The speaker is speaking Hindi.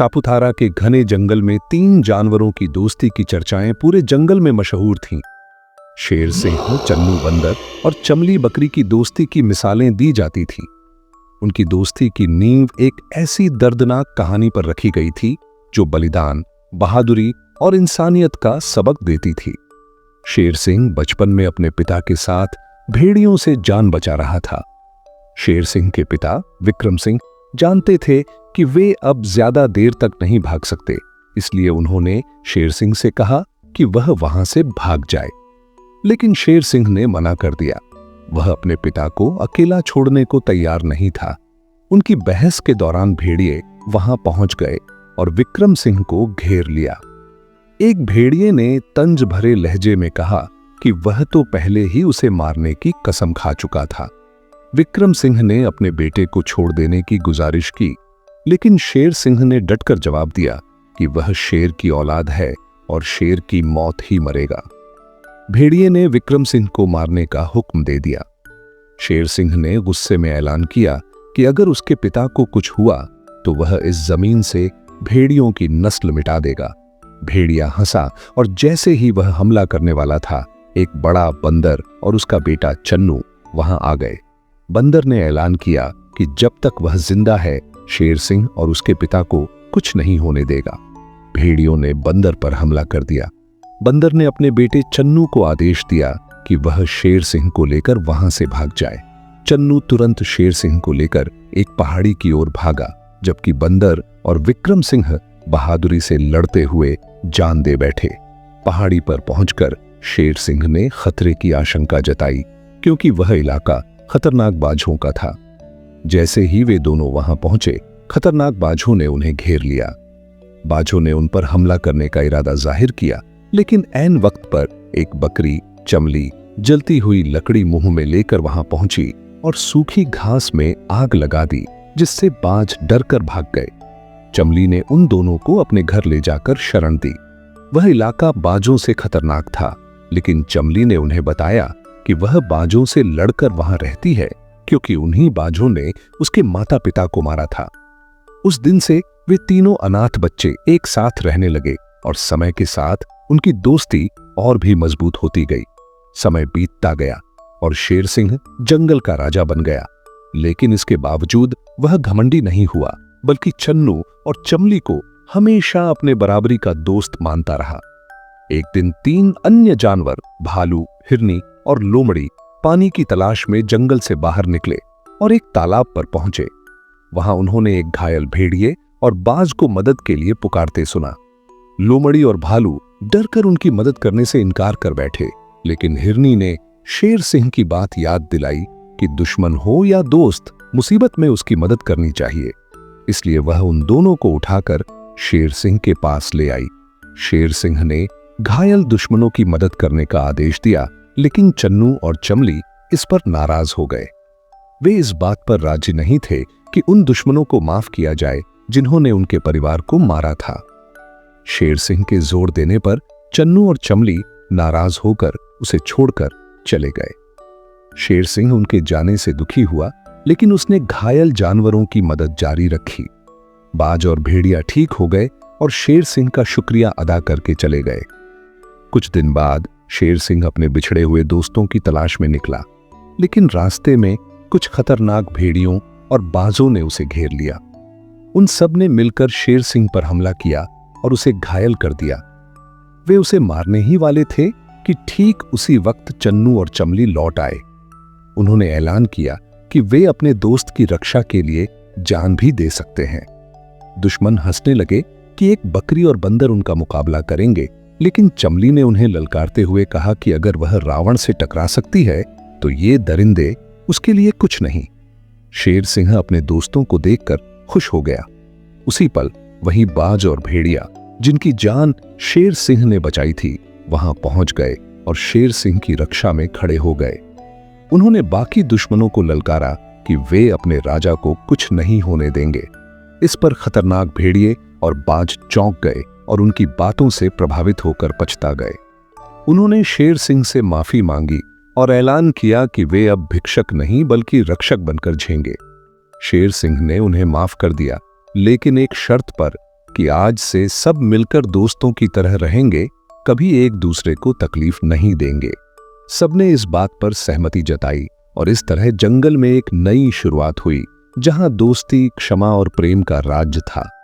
सापुतारा के घने जंगल में 3 जानवरों की दोस्ती की चर्चाएं पूरे जंगल में मशहूर थीं। शेर सिंह, चन्नू बंदर और चमली बकरी की दोस्ती की मिसालें दी जाती थीं। उनकी दोस्ती की नींव एक ऐसी दर्दनाक कहानी पर रखी गई थी जो बलिदान, बहादुरी और इंसानियत का सबक देती थी। शेर सिंह बचपन में अपने पिता के साथ भेड़ियों से जान बचा रहा था। शेर सिंह के पिता विक्रम सिंह जानते थे कि वे अब ज्यादा देर तक नहीं भाग सकते, इसलिए उन्होंने शेर सिंह से कहा कि वह वहां से भाग जाए। लेकिन शेर सिंह ने मना कर दिया। वह अपने पिता को अकेला छोड़ने को तैयार नहीं था। उनकी बहस के दौरान भेड़िए वहां पहुंच गए और विक्रम सिंह को घेर लिया। एक भेड़िए ने तंज भरे लहजे में कहा कि वह तो पहले ही उसे मारने की कसम खा चुका था। विक्रम सिंह ने अपने बेटे को छोड़ देने की गुजारिश की, लेकिन शेर सिंह ने डटकर जवाब दिया कि वह शेर की औलाद है और शेर की मौत ही मरेगा। भेड़िए ने विक्रम सिंह को मारने का हुक्म दे दिया। शेर सिंह ने गुस्से में ऐलान किया कि अगर उसके पिता को कुछ हुआ तो वह इस जमीन से भेड़ियों की नस्ल मिटा देगा। भेड़िया हंसा और जैसे ही वह हमला करने वाला था, एक बड़ा बंदर और उसका बेटा चन्नू वहां आ गए। बंदर ने ऐलान किया कि जब तक वह जिंदा है, शेर सिंह और उसके पिता को कुछ नहीं होने देगा। भेड़ियों ने बंदर पर हमला कर दिया। बंदर ने अपने बेटे चन्नू को आदेश दिया कि वह शेर सिंह को लेकर वहां से भाग जाए। चन्नू तुरंत शेर सिंह को लेकर एक पहाड़ी की ओर भागा, जबकि बंदर और विक्रम सिंह बहादुरी से लड़ते हुए जान दे बैठे। पहाड़ी पर पहुंचकर शेर सिंह ने खतरे की आशंका जताई, क्योंकि वह इलाका खतरनाक बाझों का था। जैसे ही वे दोनों वहां पहुंचे, खतरनाक बाझों ने उन्हें घेर लिया। बाझों ने उन पर हमला करने का इरादा जाहिर किया, लेकिन ऐन वक्त पर एक बकरी चमली जलती हुई लकड़ी मुंह में लेकर वहां पहुंची और सूखी घास में आग लगा दी, जिससे बाज डरकर भाग गए। चमली ने उन दोनों को अपने घर ले जाकर शरण दी। वह इलाका बाजों से खतरनाक था, लेकिन चमली ने उन्हें बताया कि वह बाजों से लड़कर वहां रहती है, क्योंकि उन्हीं बाजों ने उसके माता पिता को मारा था। उस दिन से वे तीनों अनाथ बच्चे एक साथ रहने लगे और समय के साथ उनकी दोस्ती और भी मजबूत होती गई। समय बीतता गया और शेर सिंह जंगल का राजा बन गया, लेकिन इसके बावजूद वह घमंडी नहीं हुआ, बल्कि चन्नू और चमली को हमेशा अपने बराबरी का दोस्त मानता रहा। एक दिन 3 अन्य जानवर, भालू, हिरनी और लोमड़ी, पानी की तलाश में जंगल से बाहर निकले और एक तालाब पर पहुंचे। वहां उन्होंने एक घायल भेड़िए और बाज को मदद के लिए पुकारते सुना। लोमड़ी और भालू डरकर उनकी मदद करने से इनकार कर बैठे, लेकिन हिरनी ने शेर सिंह की बात याद दिलाई कि दुश्मन हो या दोस्त, मुसीबत में उसकी मदद करनी चाहिए। इसलिए वह उन दोनों को उठाकर शेर सिंह के पास ले आई। शेर सिंह ने घायल दुश्मनों की मदद करने का आदेश दिया, लेकिन चन्नू और चमली इस पर नाराज हो गए। वे इस बात पर राजी नहीं थे कि उन दुश्मनों को माफ किया जाए जिन्होंने उनके परिवार को मारा था। शेर सिंह के जोर देने पर चन्नू और चमली नाराज होकर उसे छोड़कर चले गए। शेर सिंह उनके जाने से दुखी हुआ, लेकिन उसने घायल जानवरों की मदद जारी रखी। बाज और भेड़िया ठीक हो गए और शेर सिंह का शुक्रिया अदा करके चले गए। कुछ दिन बाद शेर सिंह अपने बिछड़े हुए दोस्तों की तलाश में निकला, लेकिन रास्ते में कुछ खतरनाक भेड़ियों और बाजों ने उसे घेर लिया। उन सब ने मिलकर शेर सिंह पर हमला किया और उसे घायल कर दिया। वे उसे मारने ही वाले थे कि ठीक उसी वक्त चन्नू और चमली लौट आए। उन्होंने ऐलान किया कि वे अपने दोस्त की रक्षा के लिए जान भी दे सकते हैं। दुश्मन हंसने लगे कि एक बकरी और बंदर उनका मुकाबला करेंगे, लेकिन चमली ने उन्हें ललकारते हुए कहा कि अगर वह रावण से टकरा सकती है तो ये दरिंदे उसके लिए कुछ नहीं। शेर सिंह अपने दोस्तों को देखकर खुश हो गया। उसी पल वहीं बाज और भेड़िया, जिनकी जान शेर सिंह ने बचाई थी, वहां पहुंच गए और शेर सिंह की रक्षा में खड़े हो गए। उन्होंने बाकी दुश्मनों को ललकारा कि वे अपने राजा को कुछ नहीं होने देंगे। इस पर खतरनाक भेड़िए और बाज चौंक गए और उनकी बातों से प्रभावित होकर पछता गए। उन्होंने शेर सिंह से माफी मांगी और ऐलान किया कि वे अब भिक्षक नहीं बल्कि रक्षक बनकर झेंगे। शेर सिंह ने उन्हें माफ कर दिया, लेकिन एक शर्त पर कि आज से सब मिलकर दोस्तों की तरह रहेंगे, कभी एक दूसरे को तकलीफ नहीं देंगे। सबने इस बात पर सहमति जताई और इस तरह जंगल में एक नई शुरुआत हुई, जहां दोस्ती, क्षमा और प्रेम का राज्य था।